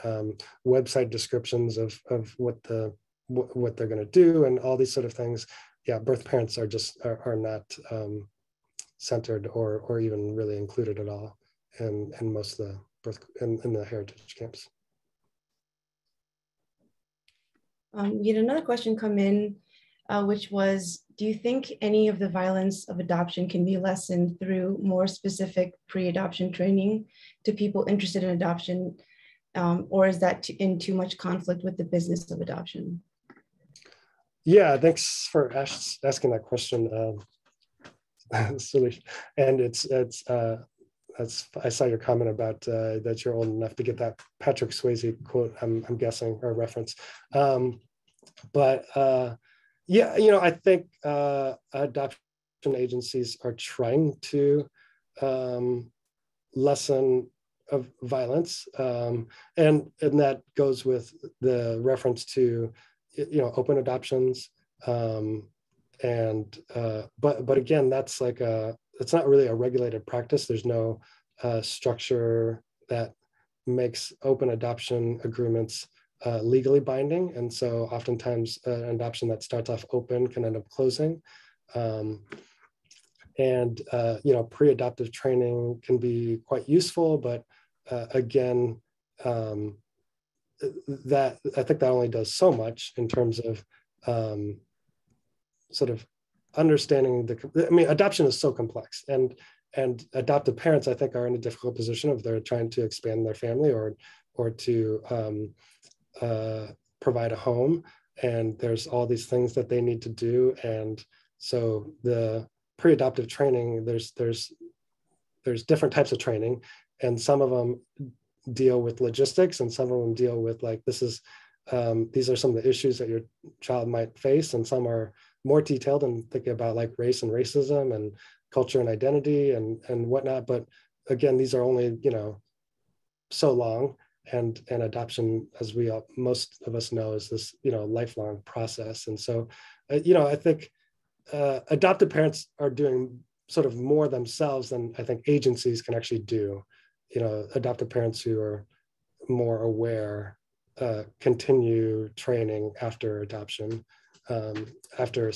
website descriptions of what they're going to do, and all these sort of things. Yeah, birth parents are not centered or even really included at all in most of the birth in the heritage camps. We had another question come in, which was, do you think any of the violence of adoption can be lessened through more specific pre-adoption training to people interested in adoption, or is that in too much conflict with the business of adoption? Yeah, thanks for asking that question. Silly. And I saw your comment about that you're old enough to get that Patrick Swayze quote, I'm guessing, or reference. Yeah, you know, I think adoption agencies are trying to lessen of violence, and that goes with the reference to, you know, open adoptions, but again, that's like it's not really a regulated practice. There's no structure that makes open adoption agreements legally binding, and so oftentimes an adoption that starts off open can end up closing. And you know, pre-adoptive training can be quite useful, but again, that I think that only does so much in terms of sort of understanding I mean, adoption is so complex, and adoptive parents, I think, are in a difficult position if they're trying to expand their family or to provide a home, and there's all these things that they need to do, and so the pre-adoptive training, there's different types of training, and some of them deal with logistics, and some of them deal with like, these are some of the issues that your child might face, and some are more detailed and thinking about like race and racism and culture and identity and whatnot. But again, these are only, so long, and adoption, as most of us know, is this, lifelong process. And so, I think adoptive parents are doing sort of more themselves than I think agencies can actually do. Adoptive parents who are more aware continue training after adoption, after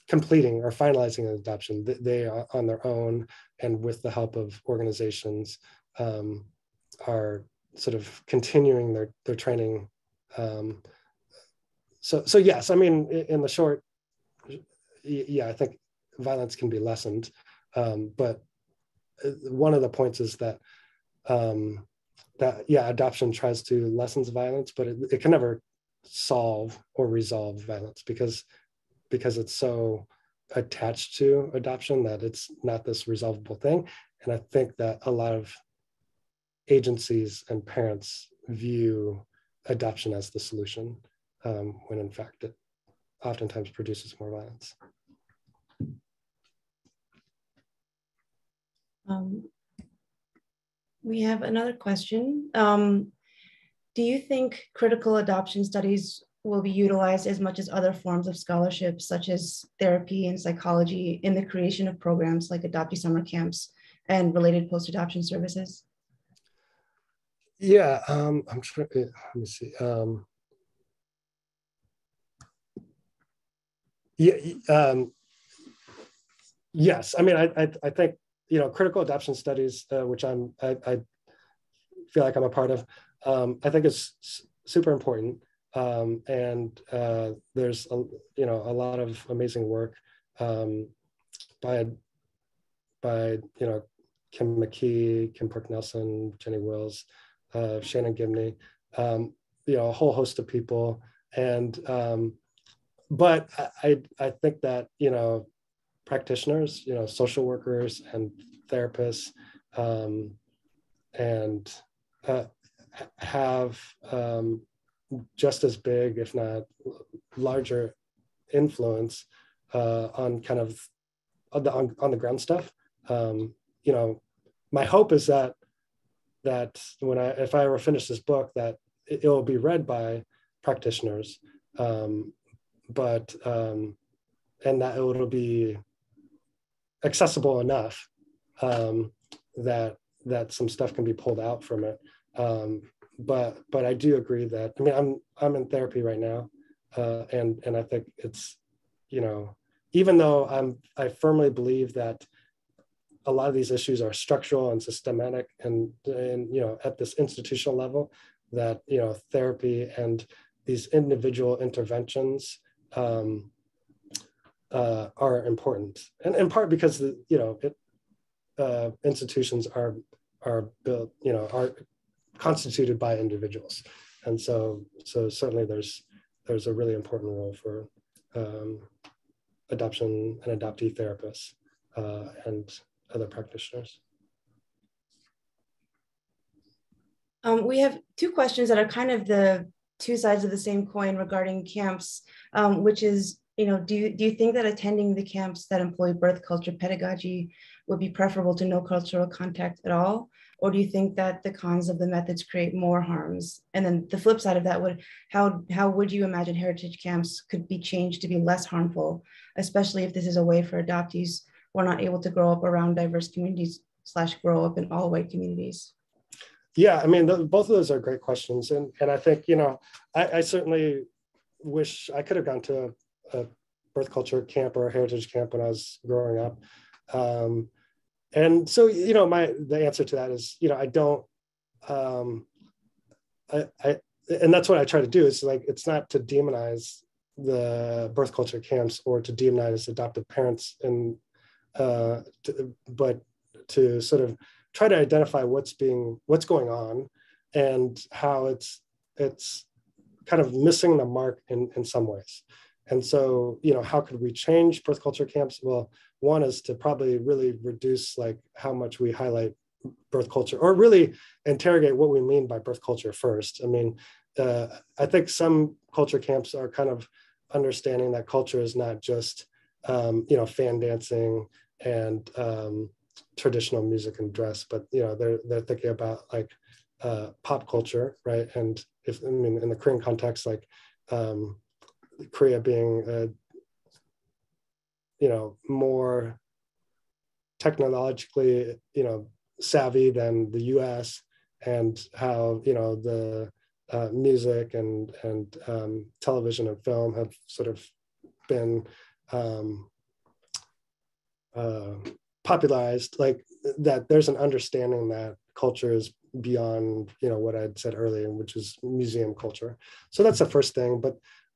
completing or finalizing an adoption. They are on their own, and with the help of organizations, are sort of continuing their training. So yes, I mean, in the short, yeah, I think violence can be lessened, but one of the points is that adoption tries to lessen violence, but it can never solve or resolve violence because it's so attached to adoption that it's not this resolvable thing. And I think that a lot of agencies and parents view adoption as the solution, when in fact it oftentimes produces more violence. We have another question. Do you think critical adoption studies will be utilized as much as other forms of scholarship, such as therapy and psychology, in the creation of programs like adoptee summer camps and related post-adoption services? Yeah, I'm sure. Let me see. Yes, I mean, I think, critical adoption studies, which I feel like I'm a part of, I think it's super important. And there's a lot of amazing work by Kim McKee, Kim Park Nelson, Jenny Wills, Shannon Gibney, a whole host of people. And but I think that practitioners, social workers and therapists, and have just as big, if not larger, influence on kind of on the ground stuff. My hope is that if I ever finish this book, that it will be read by practitioners, but and that it'll be accessible enough that some stuff can be pulled out from it. But I do agree that, I mean, I'm in therapy right now, and I think it's, even though I firmly believe that a lot of these issues are structural and systematic, and at this institutional level, that therapy and these individual interventions are important, and in part because institutions are built, are constituted by individuals, and so certainly there's a really important role for adoption and adoptee therapists and other practitioners. We have two questions that are kind of the two sides of the same coin regarding camps, which is, do you think that attending the camps that employ birth culture pedagogy would be preferable to no cultural contact at all? Or do you think that the cons of the methods create more harms? And then the flip side of that how would you imagine heritage camps could be changed to be less harmful, especially if this is a way for adoptees who are not able to grow up around diverse communities / grow up in all white communities? Yeah, I mean, both of those are great questions. And I think, I certainly wish I could have gone to a birth culture camp or a heritage camp when I was growing up. And so, the answer to that is, I don't, and that's what I try to do, is like, it's not to demonize the birth culture camps or to demonize adoptive parents, but to sort of try to identify what's going on and how it's kind of missing the mark in some ways. And so, you know, how could we change birth culture camps? Well, one is to probably really reduce like how much we highlight birth culture, or really interrogate what we mean by birth culture first. I mean, I think some culture camps are kind of understanding that culture is not just, you know, fan dancing and traditional music and dress, but, you know, they're thinking about like pop culture, right? And if, I mean, in the Korean context, like Korea being, you know, more technologically, you know, savvy than the US, and how, you know, the music and television and film have sort of been popularized, like that there's an understanding that culture is beyond, you know, what I'd said earlier, which is museum culture. So that's the first thing.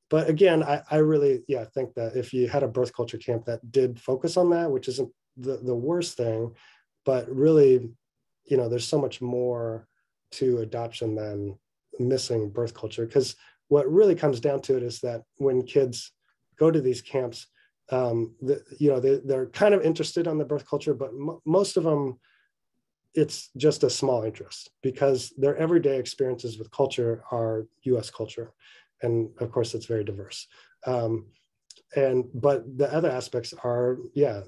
But again, I really, yeah, think that if you had a birth culture camp that did focus on that, which isn't the worst thing, but really, you know, there's so much more to adoption than missing birth culture. Because what really comes down to it is that when kids go to these camps, you know, they're kind of interested on the birth culture, but most of them, it's just a small interest, because their everyday experiences with culture are US culture. And of course, it's very diverse. But the other aspects are, yeah,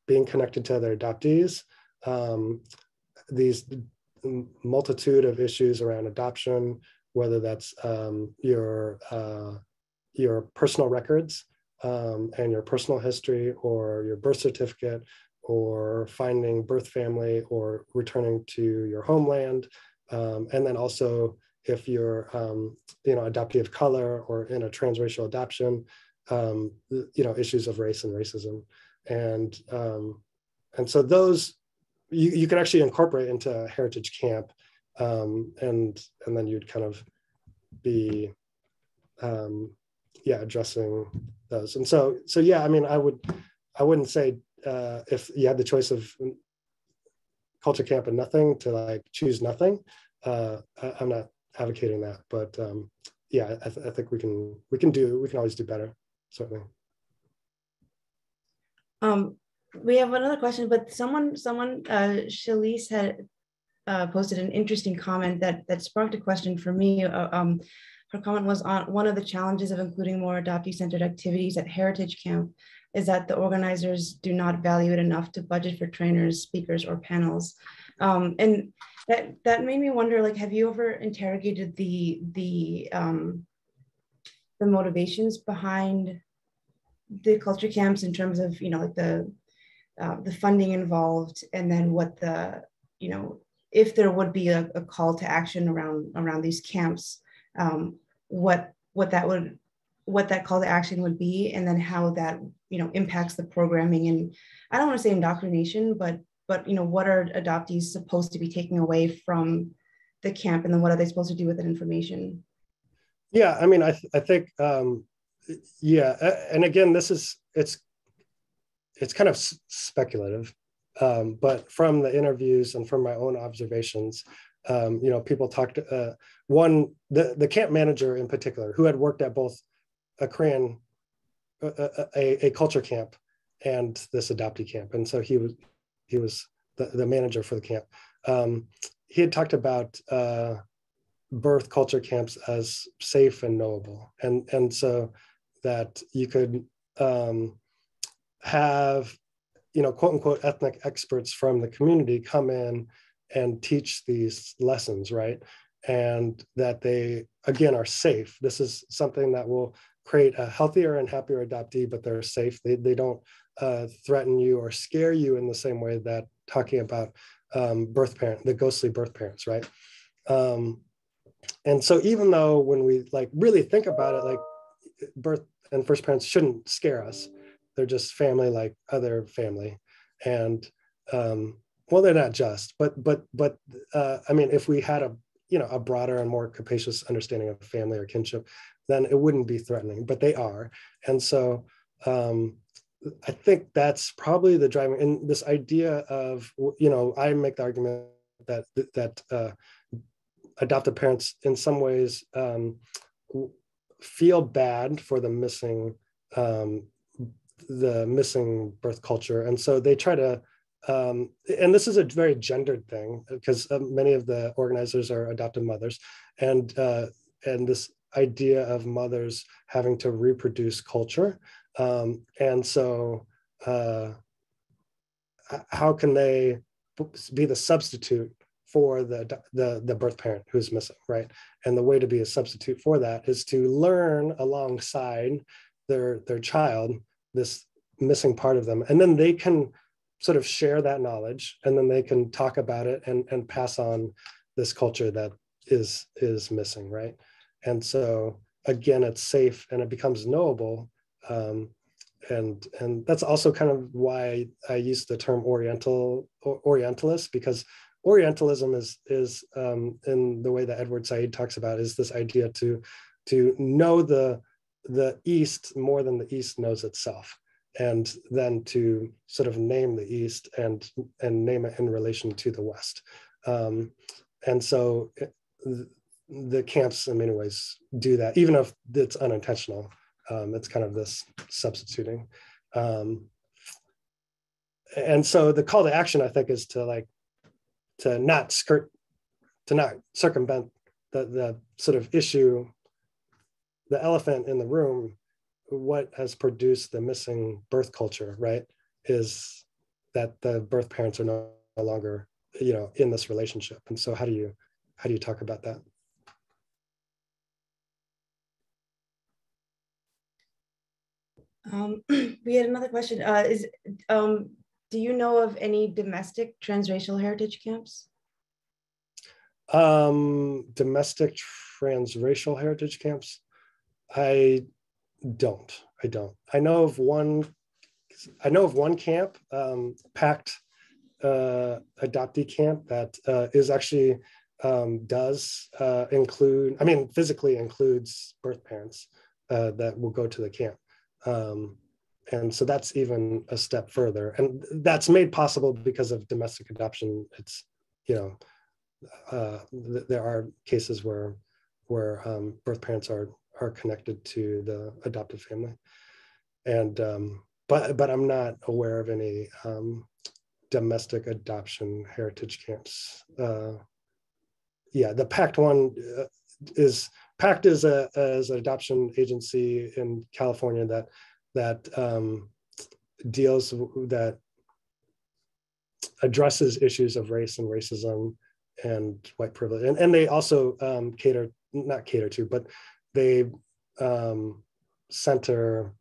being connected to other adoptees, these multitude of issues around adoption, whether that's your personal records and your personal history, or your birth certificate, or finding birth family, or returning to your homeland. And then also, if you're, you know, adoptee of color or in a transracial adoption, you know, issues of race and racism. And so those, you can actually incorporate into a heritage camp, and then you'd kind of be, yeah, addressing those. And so yeah, I mean, I wouldn't say if you had the choice of culture camp and nothing, to like choose nothing. I'm not advocating that, but yeah, I think we can always do better, certainly. We have another question, but someone, Shalise had posted an interesting comment that sparked a question for me. Her comment was on one of the challenges of including more adoptee-centered activities at Heritage Camp is that the organizers do not value it enough to budget for trainers, speakers, or panels. And that made me wonder, like, have you ever interrogated the motivations behind the culture camps in terms of, you know, like the funding involved, and then what the, you know, if there would be a call to action around these camps, what that call to action would be, and then how that, you know, impacts the programming. And I don't want to say indoctrination, but you know, what are adoptees supposed to be taking away from the camp, and then what are they supposed to do with that information? Yeah, I mean, I think, yeah, and again, it's kind of speculative, but from the interviews and from my own observations, you know, people talked, the camp manager in particular, who had worked at both a Korean, a culture camp and this adoptee camp. And so he was the manager for the camp. He had talked about birth culture camps as safe and knowable. And so that you could have, you know, quote unquote, ethnic experts from the community come in and teach these lessons, right? And that they, again, are safe. This is something that will create a healthier and happier adoptee, but they're safe. They don't threaten you or scare you in the same way that talking about the ghostly birth parents, right? And so even though when we like really think about it, like birth and first parents shouldn't scare us, they're just family like other family. And well, they're not just, but I mean, if we had a broader and more capacious understanding of family or kinship, then it wouldn't be threatening, but they are. And so I think that's probably the driving, and this idea of, you know, I make the argument that adoptive parents in some ways feel bad for the missing the missing birth culture. And so they try to, and this is a very gendered thing because many of the organizers are adoptive mothers, and this idea of mothers having to reproduce culture. And so how can they be the substitute for the birth parent who's missing, right? And the way to be a substitute for that is to learn alongside their child this missing part of them, and then they can sort of share that knowledge, and then they can talk about it and pass on this culture that is missing, right? And so again, it's safe and it becomes knowable. And that's also kind of why I use the term Orientalist, because Orientalism is in the way that Edward Said talks about, is this idea to know the East more than the East knows itself, and then to sort of name the East and name it in relation to the West. And so the camps in many ways do that, even if it's unintentional. It's kind of this substituting. And so the call to action, I think, is to not circumvent the sort of issue, the elephant in the room. What has produced the missing birth culture, right, is that the birth parents are no longer, in this relationship. And so how do you talk about that? We had another question. Do you know of any domestic transracial heritage camps? Domestic transracial heritage camps? I don't. I know of one camp, packed adoptee camp, that is actually does include, physically includes birth parents that will go to the camp. And so that's even a step further, and that's made possible because of domestic adoption. It's, there are cases where birth parents are connected to the adoptive family, and but I'm not aware of any domestic adoption heritage camps. The PACT one is an adoption agency in California that addresses issues of race and racism and white privilege, and they also but they center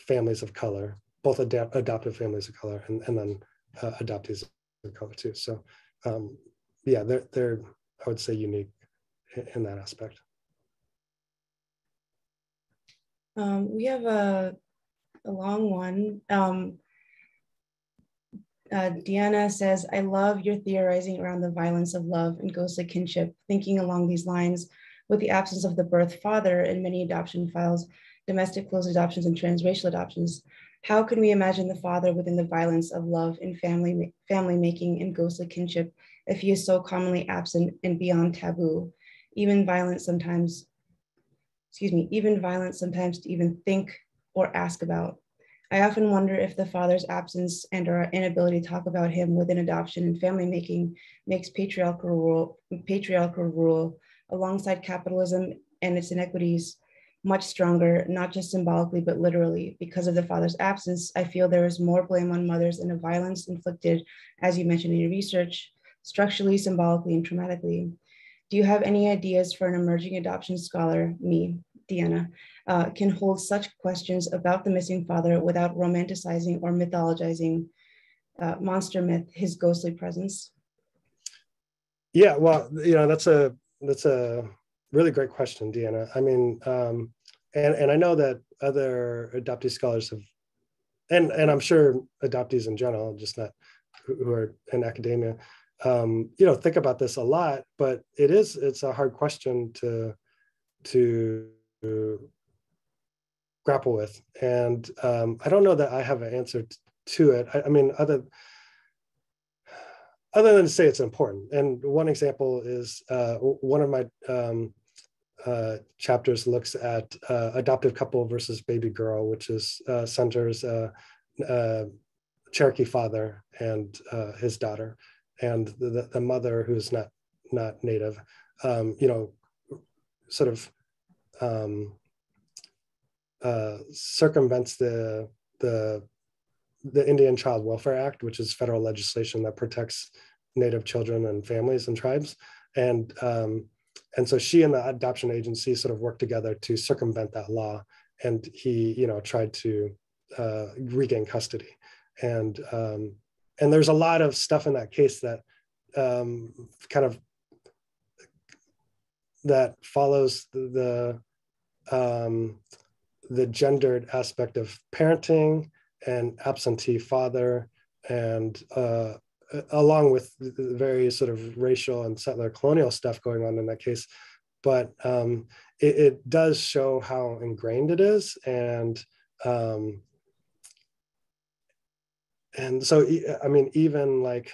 families of color, both adoptive families of color and then adoptees of color too. So they're I would say unique in that aspect. We have a long one. Deanna says, I love your theorizing around the violence of love and ghostly kinship. Thinking along these lines, with the absence of the birth father in many adoption files, domestic closed adoptions and transracial adoptions, how can we imagine the father within the violence of love and family making and ghostly kinship if he is so commonly absent and beyond taboo, even violent sometimes to even think or ask about? I often wonder if the father's absence and our inability to talk about him within adoption and family making makes patriarchal rule alongside capitalism and its inequities much stronger, not just symbolically, but literally. Because of the father's absence, I feel there is more blame on mothers in the violence inflicted, as you mentioned in your research, structurally, symbolically, and traumatically. Do you have any ideas for an emerging adoption scholar, me, Deanna, can hold such questions about the missing father without romanticizing or mythologizing monster myth, his ghostly presence? Yeah, well, that's a really great question, Deanna. And I know that other adoptee scholars have, and I'm sure adoptees in general, just not who are in academia, think about this a lot. But it's a hard question to grapple with, and I don't know that I have an answer to it. Other than to say it's important. And one example is one of my chapters looks at adoptive couple versus baby girl, which is centers Cherokee father and his daughter, and the mother who's not native, sort of circumvents the Indian Child Welfare Act, which is federal legislation that protects Native children and families and tribes, and so she and the adoption agency sort of worked together to circumvent that law, and he tried to regain custody, and there's a lot of stuff in that case that kind of that follows the gendered aspect of parenting and absentee father, and along with the very sort of racial and settler colonial stuff going on in that case. But it does show how ingrained it is. And so, I mean, even like,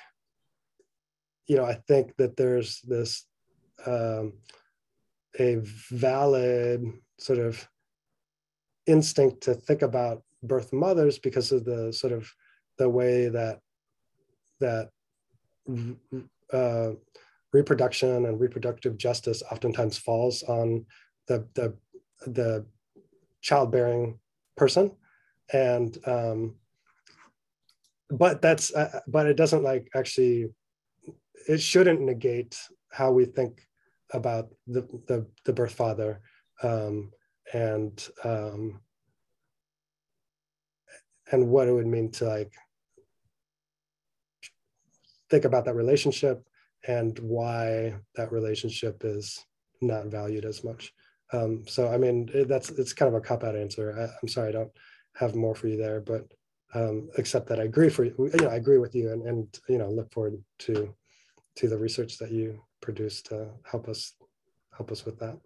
I think that there's this, a valid sort of instinct to think about birth mothers because of the sort of the way that reproduction and reproductive justice oftentimes falls on the childbearing person, and but it doesn't like actually, it shouldn't negate how we think about the birth father, and what it would mean to like think about that relationship and why that relationship is not valued as much. So I mean, it's kind of a cop-out answer. I'm sorry, I don't have more for you there, but except that I agree I agree with you, and look forward to the research that you produce to help us with that.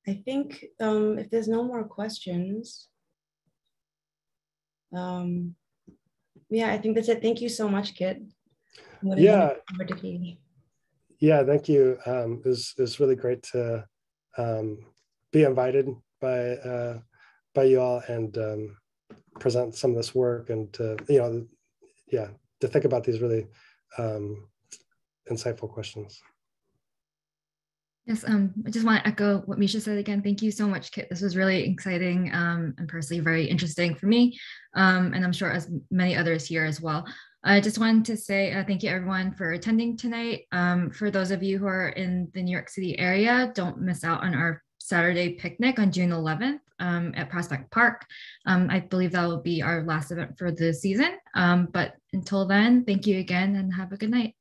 I think if there's no more questions, yeah, I think that's it. Thank you so much, Kit. Yeah, thank you. It was really great to be invited by you all and present some of this work, and to to think about these really insightful questions. Yes, I just want to echo what Misha said again. Thank you so much, Kit. This was really exciting and personally very interesting for me, and I'm sure as many others here as well. I just wanted to say thank you everyone for attending tonight. For those of you who are in the New York City area, don't miss out on our Saturday picnic on June 11th at Prospect Park. I believe that will be our last event for the season. But until then, thank you again and have a good night.